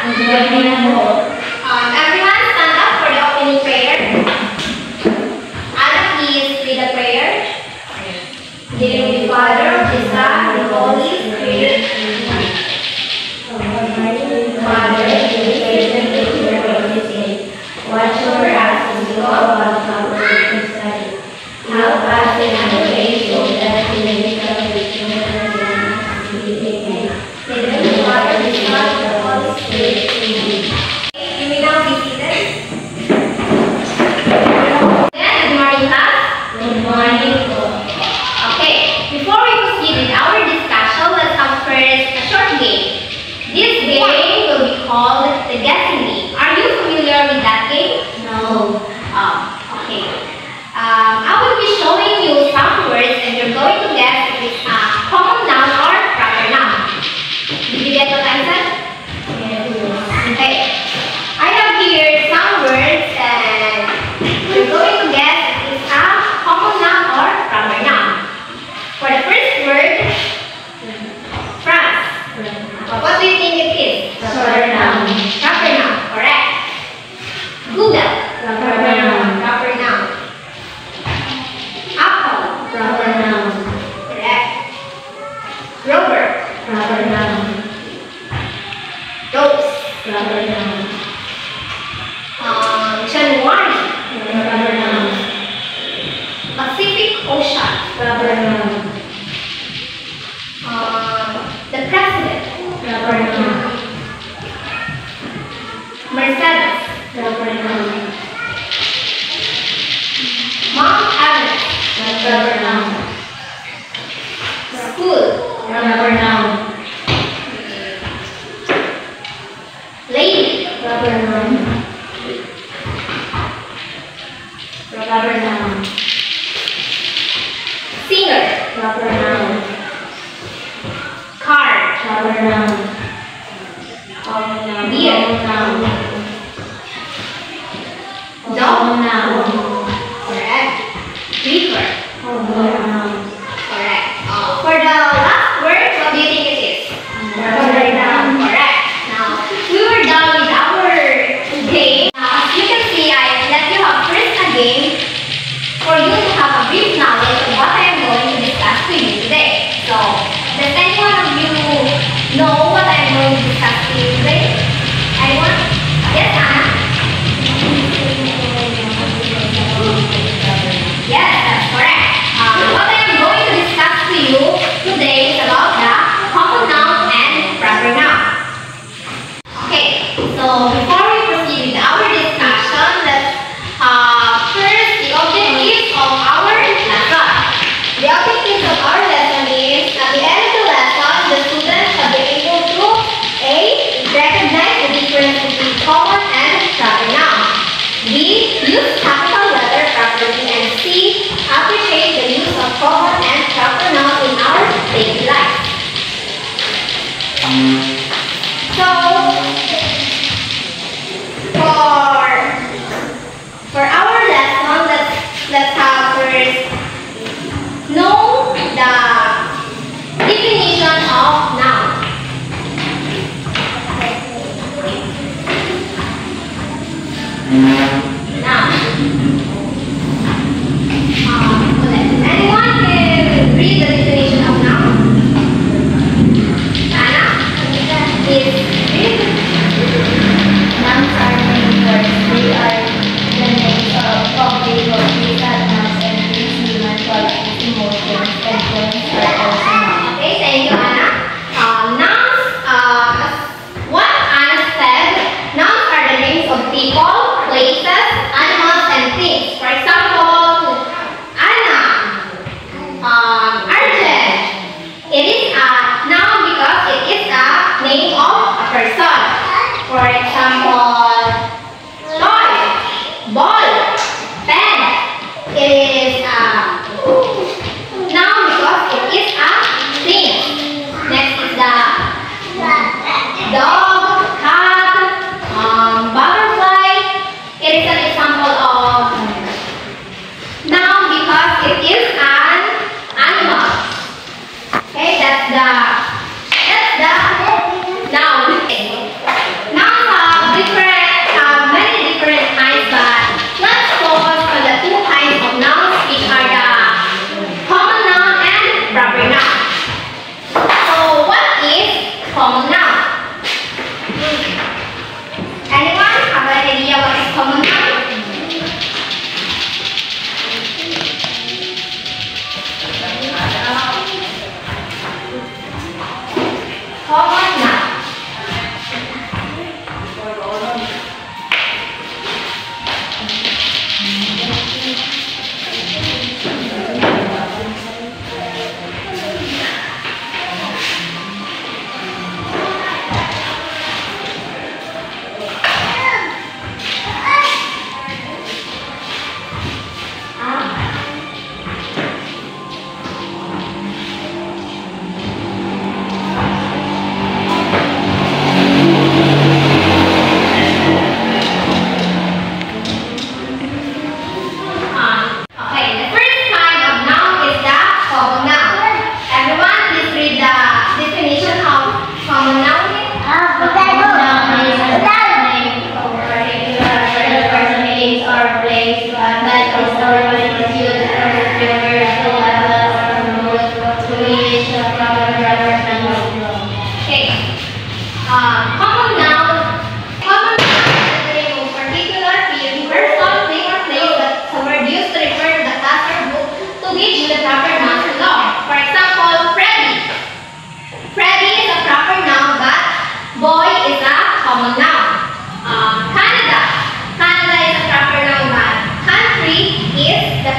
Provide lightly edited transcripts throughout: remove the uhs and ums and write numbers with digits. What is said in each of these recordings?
Everyone stand up for the opening prayer. Anna, please read the prayer. In the name of the Father, of the Son, and the Holy Spirit. Father, watch over us and do all our comfort. Help us in our way so that we may become the children of God. Amen. May the Father, the Son, and the Holy Spirit. Amen. You may now be seated. Good morning, class. Good morning. Okay, before we proceed with our discussion, let's have first a short game. This game will be called the guessing game. Are you familiar with that game? No. Okay. I will be showing you some words and you're going to guess if it's a common noun or proper noun. Did you get what I said? Yes. Okay. I have here some words and you're going to guess if it's a common noun or proper noun. For the first word, France. What do you think it is? Proper noun. Proper noun, correct. Google. Proper noun. Proper noun. Apple. Proper noun. Correct. Robert. Proper noun. Rose. Proper noun. January. Proper noun. Pacific Ocean. Proper noun. The President. Proper noun. Mercedes. Proper noun. Mount Everest. Proper noun. School. Proper noun. Lady. Proper noun. Proper noun. Singer. Proper noun. Car. Proper noun. Beer. Noun. Dog. Noun. Correct. River. Noun. Correct. For the last word, what do you think it is? Proper noun. Correct. Now, we were done with our game. As you can see, I let you have first a game for you to have a brief knowledge of what I am going to discuss to you today. So, does anyone of you know what I am going to discuss to you today? Anyone? Yes, Anna? Yes, that's correct. What I am going to discuss to you today is about the common noun and proper noun. Okay, so before we proceed with our discussion, let's first the objectives of our lesson. The objectives of our lesson is at the end of the lesson, the students shall be able to A. Recognize the difference between common and proper noun. B. Use capital letter properly, and C. Appreciate the use of common and proper noun in our daily life. So, for our lesson, let's have first know the definition of noun. Noun. Anyone can read the definition of noun? Anna? Please read. Nouns are named words. They are the names of objects or things, animals, and things, human qualities, emotions, and terms are also nouns. Okay, thank you, Anna. Nouns, what Anna said, nouns are the names of people, places, animals, and things. For example, Anna, Arjun. It is a noun because it is a name of a person. For example, toy, ball, pen. It is a noun because it is a thing. Next is the dog, cat, butterfly. It is an example of noun because it is an animal. Okay, that's the noun. Nouns Common noun.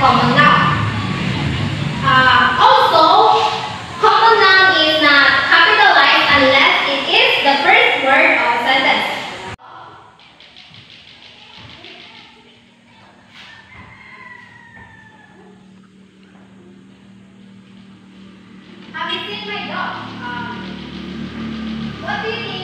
Common noun. Also, common noun is not capitalized unless it is the first word of a sentence. Have you seen my dog? What do you think?